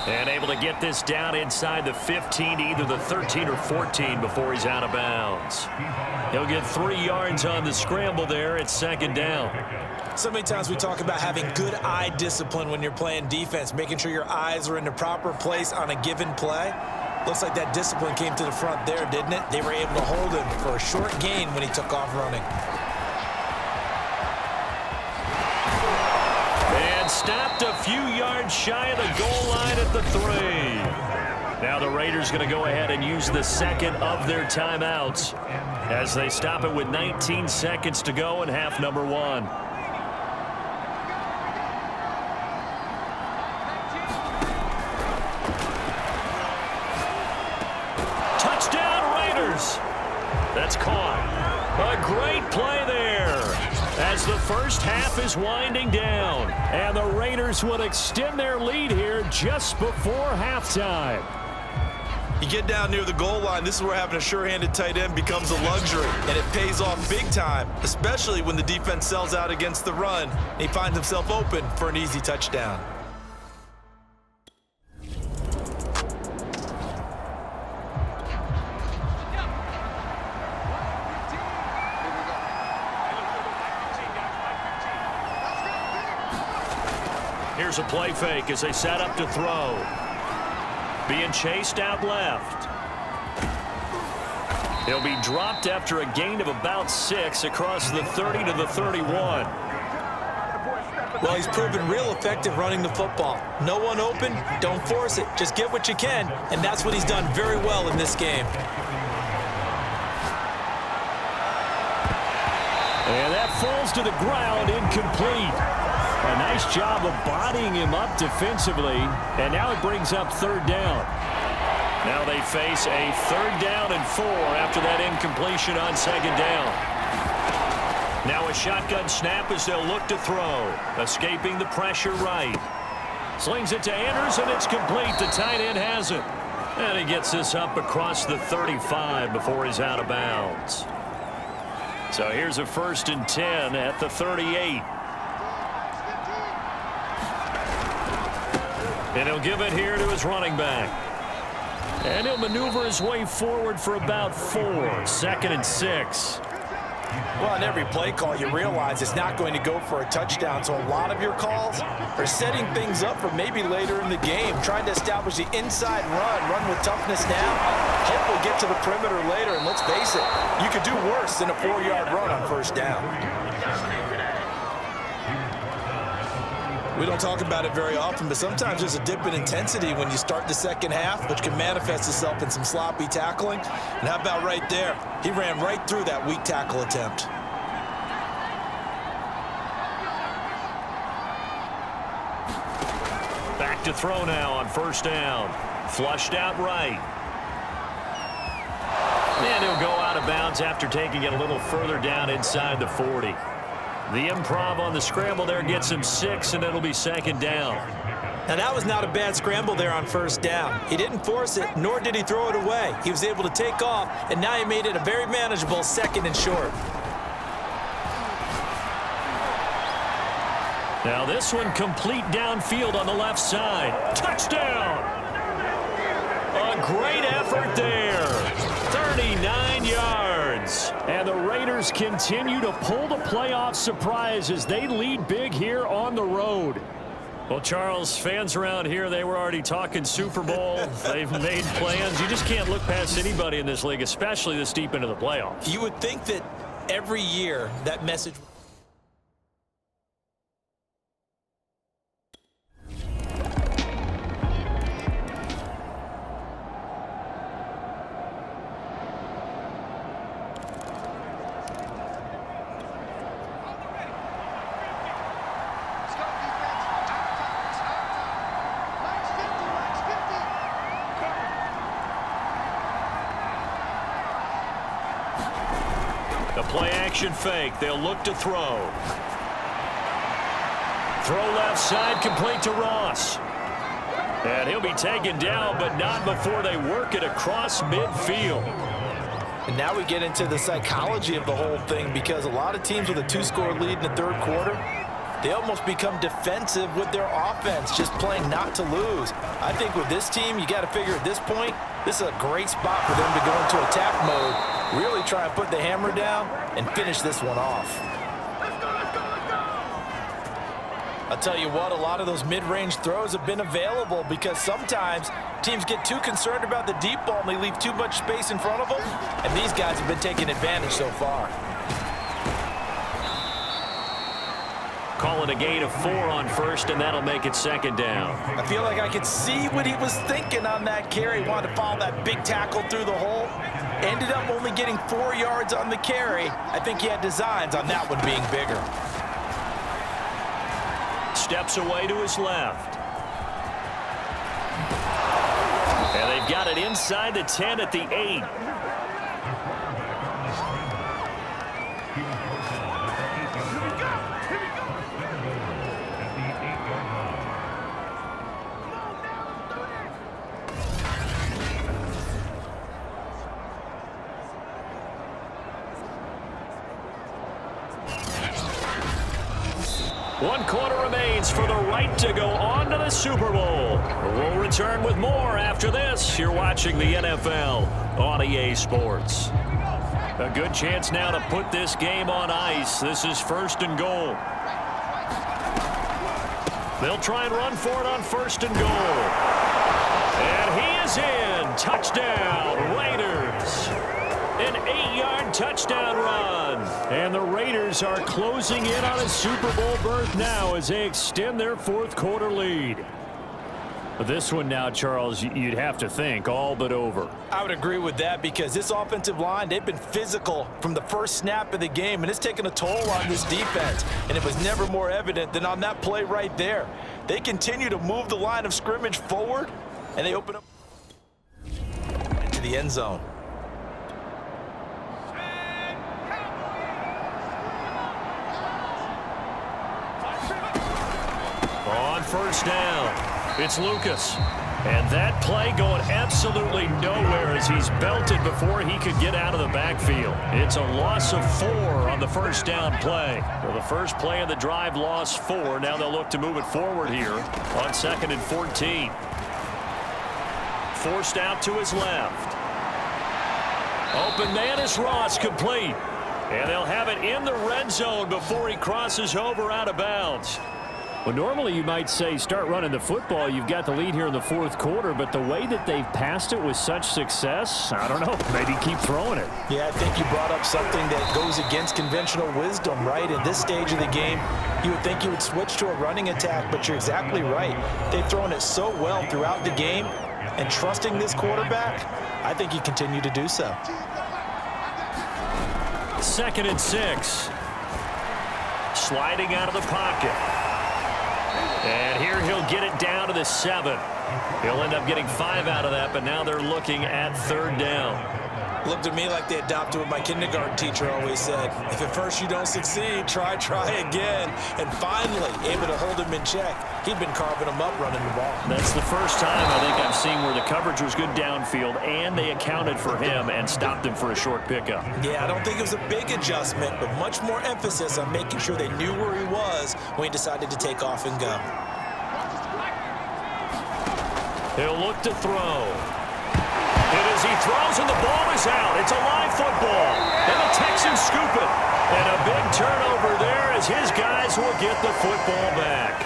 And able to get this down inside the 15, either the 13 or 14 before he's out of bounds. He'll get 3 yards on the scramble there at second down. So many times we talk about having good eye discipline when you're playing defense, making sure your eyes are in the proper place on a given play. Looks like that discipline came to the front there, didn't it? They were able to hold him for a short gain when he took off running. And stopped a few yards shy of the goal line at the 3. Now the Raiders going to go ahead and use the second of their timeouts as they stop it with 19 seconds to go in half number 1. That's caught. A great play there as the first half is winding down. And the Raiders will extend their lead here just before halftime. You get down near the goal line, this is where having a sure-handed tight end becomes a luxury. And it pays off big time, especially when the defense sells out against the run. And he finds himself open for an easy touchdown. Here's a play fake as they set up to throw. Being chased out left. He'll be dropped after a gain of about 6 across the 30 to the 31. Well, he's proven real effective running the football. No one open, don't force it. Just get what you can, and that's what he's done very well in this game. And that falls to the ground, incomplete. A nice job of bodying him up defensively, and now it brings up 3rd down. Now they face a 3rd down and 4 after that incompletion on 2nd down. Now a shotgun snap as they'll look to throw. Escaping the pressure right. Slings it to Andrews, and it's complete. The tight end has it. And he gets this up across the 35 before he's out of bounds. So here's a 1st and 10 at the 38. And he'll give it here to his running back. And he'll maneuver his way forward for about 4. 2nd and 6. Well, on every play call, you realize it's not going to go for a touchdown. So a lot of your calls are setting things up for maybe later in the game, trying to establish the inside run with toughness now. Hopefully get to the perimeter later. And let's face it, you could do worse than a 4-yard run on 1st down. We don't talk about it very often, but sometimes there's a dip in intensity when you start the second half, which can manifest itself in some sloppy tackling. And how about right there? He ran right through that weak tackle attempt. Back to throw now on 1st down. Flushed out right. And he'll go out of bounds after taking it a little further down inside the 40. The improv on the scramble there gets him 6, and it'll be 2nd down. Now, that was not a bad scramble there on 1st down. He didn't force it, nor did he throw it away. He was able to take off, and now he made it a very manageable 2nd and short. Now this one complete downfield on the left side. Touchdown! A great effort there. 39 yards. And the Raiders continue to pull the playoff surprise as they lead big here on the road. Well, Charles, fans around here, they were already talking Super Bowl. They've made plans. You just can't look past anybody in this league, especially this deep into the playoffs. You would think that every year that message... The play-action fake. They'll look to throw. Throw left side, complete to Ross. And he'll be taken down, but not before they work it across midfield. And now we get into the psychology of the whole thing, because a lot of teams with a 2-score lead in the 3rd quarter, They almost become defensive with their offense, just playing not to lose. I think with this team, you got to figure at this point, this is a great spot for them to go into attack mode, really try and put the hammer down and finish this one off. I'll tell you what, a lot of those mid-range throws have been available because sometimes teams get too concerned about the deep ball and they leave too much space in front of them, and these guys have been taking advantage so far. Call it a gain of 4 on first, and that'll make it second down. I feel like I could see what he was thinking on that carry. Wanted to follow that big tackle through the hole. Ended up only getting 4 yards on the carry. I think he had designs on that one being bigger. Steps away to his left. And they've got it inside the 10 at the 8. One quarter remains for the right to go on to the Super Bowl. We'll return with more after this. You're watching the NFL on EA Sports. A good chance now to put this game on ice. This is first and goal. They'll try and run for it on first and goal. And he is in. Touchdown, Raiders. An 8-yard touchdown run. And the Raiders are closing in on a Super Bowl berth now as they extend their fourth quarter lead. This one now, Charles, you'd have to think all but over. I would agree with that because this offensive line, they've been physical from the first snap of the game, and it's taken a toll on this defense. And it was never more evident than on that play right there. They continue to move the line of scrimmage forward, and they open up into the end zone. On first down, it's Lucas. And that play going absolutely nowhere as he's belted before he could get out of the backfield. It's a loss of 4 on the first down play. Well, the first play of the drive lost 4. Now they'll look to move it forward here on 2nd and 14. Forced out to his left. Open man is Ross, complete. And they'll have it in the red zone before he crosses over out of bounds. Well, normally you might say start running the football. You've got the lead here in the fourth quarter, but the way that they've passed it with such success, I don't know, maybe keep throwing it. Yeah, I think you brought up something that goes against conventional wisdom, right? At this stage of the game, you would think you would switch to a running attack, but you're exactly right. They've thrown it so well throughout the game, and trusting this quarterback, I think you continue to do so. 2nd and 6. Sliding out of the pocket. And here he'll get it down to the 7. He'll end up getting 5 out of that, but now they're looking at 3rd down. Looked to me like they adopted what my kindergarten teacher always said. If at first you don't succeed, try again. And finally, able to hold him in check. He'd been carving him up running the ball. That's the first time I think I've seen where the coverage was good downfield and they accounted for him and stopped him for a short pickup. Yeah, I don't think it was a big adjustment, but much more emphasis on making sure they knew where he was when he decided to take off and go. He'll look to throw. And as he throws and the ball is out, it's a live football. And the Texans scoop it. And a big turnover there as his guys will get the football back.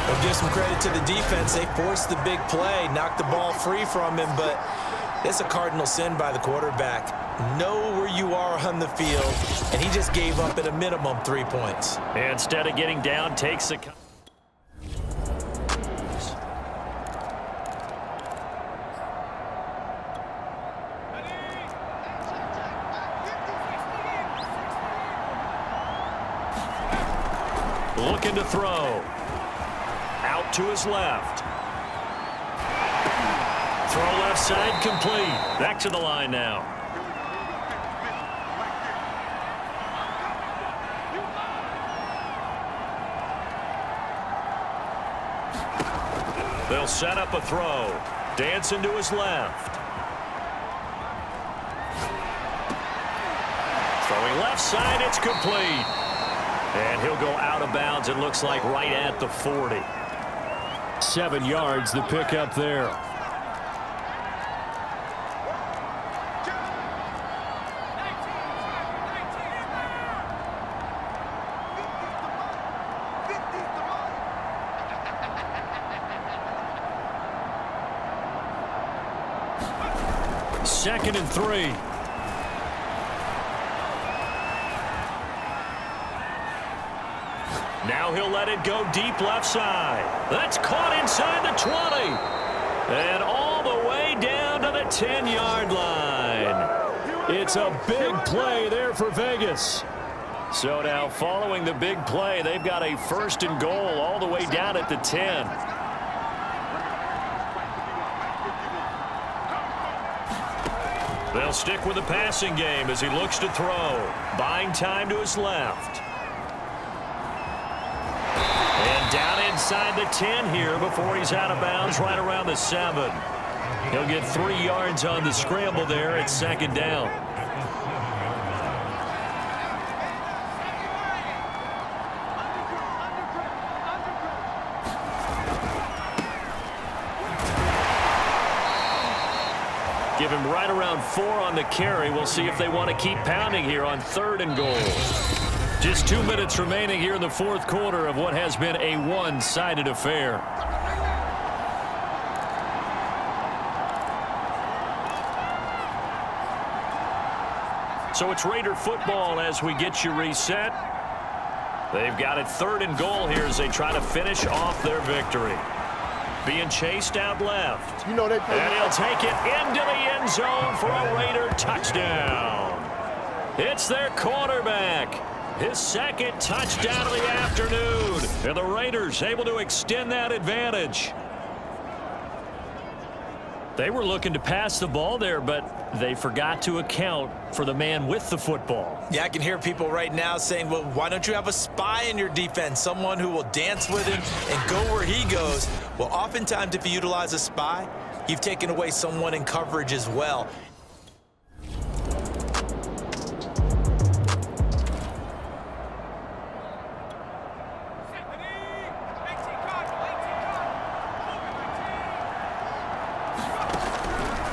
We'll give some credit to the defense. They forced the big play, knocked the ball free from him, but it's a cardinal sin by the quarterback. Know where you are on the field, and he just gave up at a minimum 3 points. And instead of getting down, takes the... Looking to throw. Out to his left. Throw left side complete. Back to the line now. They'll set up a throw. Dancing to his left. Throwing left side, it's complete. And he'll go out of bounds, it looks like, right at the 40. 7 yards, the pickup there. Second and 3. Now he'll let it go deep left side. That's caught inside the 20. And all the way down to the 10-yard line. It's a big play there for Vegas. So now following the big play, they've got a first and goal all the way down at the 10. They'll stick with the passing game as he looks to throw. Buying time to his left. And down inside the 10 here before he's out of bounds right around the 7. He'll get 3 yards on the scramble there at second down. Give him right around 4 on the carry. We'll see if they want to keep pounding here on 3rd and goal. Just 2 minutes remaining here in the 4th quarter of what has been a one-sided affair. So it's Raider football as we get you reset. They've got it 3rd and goal here as they try to finish off their victory. Being chased out left. You know they play. And he'll take it into the end zone for a Raider touchdown. It's their quarterback. His 2nd touchdown of the afternoon. And the Raiders able to extend that advantage. They were looking to pass the ball there, but they forgot to account for the man with the football. Yeah, I can hear people right now saying, well, why don't you have a spy in your defense, someone who will dance with him and go where he goes? Well, oftentimes if you utilize a spy, you've taken away someone in coverage as well.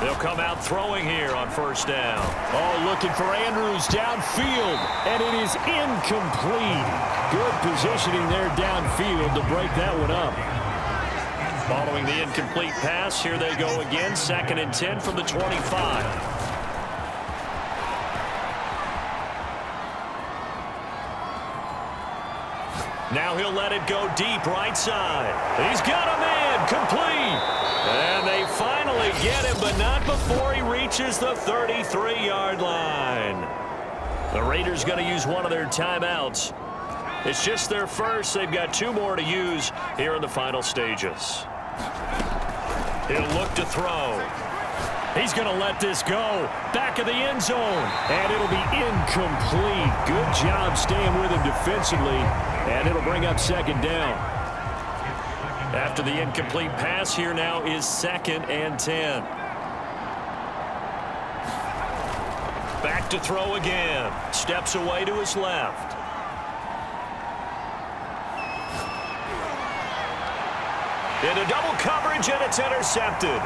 They'll come out throwing here on 1st down. Oh, looking for Andrews downfield, and it is incomplete. Good positioning there downfield to break that one up. Following the incomplete pass, here they go again. 2nd and 10 from the 25. Now he'll let it go deep right side. He's got a man, complete. And they finally get him, but not before he reaches the 33-yard line. The Raiders going to use one of their timeouts. It's just their first. They've got 2 more to use here in the final stages. He'll look to throw. He's going to let this go. Back of the end zone. And it'll be incomplete. Good job staying with him defensively. And it'll bring up 2nd down. After the incomplete pass, here now is 2nd and 10. Back to throw again. Steps away to his left. Into double coverage, and it's intercepted.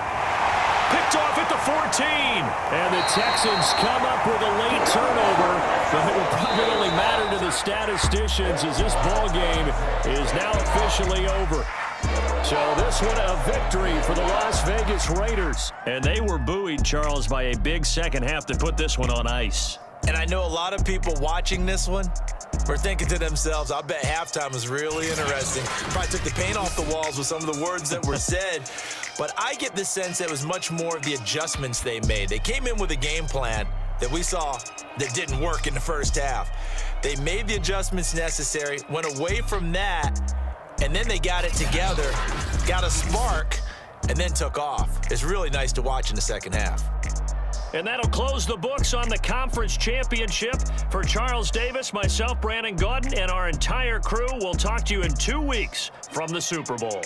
Picked off at the 14. And the Texans come up with a late turnover, but it will probably only matter to the statisticians as this ball game is now officially over. So this one a victory for the Las Vegas Raiders. And they were buoyed, Charles, by a big second half to put this one on ice. And I know a lot of people watching this one were thinking to themselves, I bet halftime was really interesting. Probably took the paint off the walls with some of the words that were said. But I get the sense that it was much more of the adjustments they made. They came in with a game plan that we saw that didn't work in the first half. They made the adjustments necessary, went away from that, and then they got it together, got a spark, and then took off. It's really nice to watch in the second half. And that'll close the books on the conference championship. For Charles Davis, myself, Brandon Gaudin, and our entire crew, we'll talk to you in 2 weeks from the Super Bowl.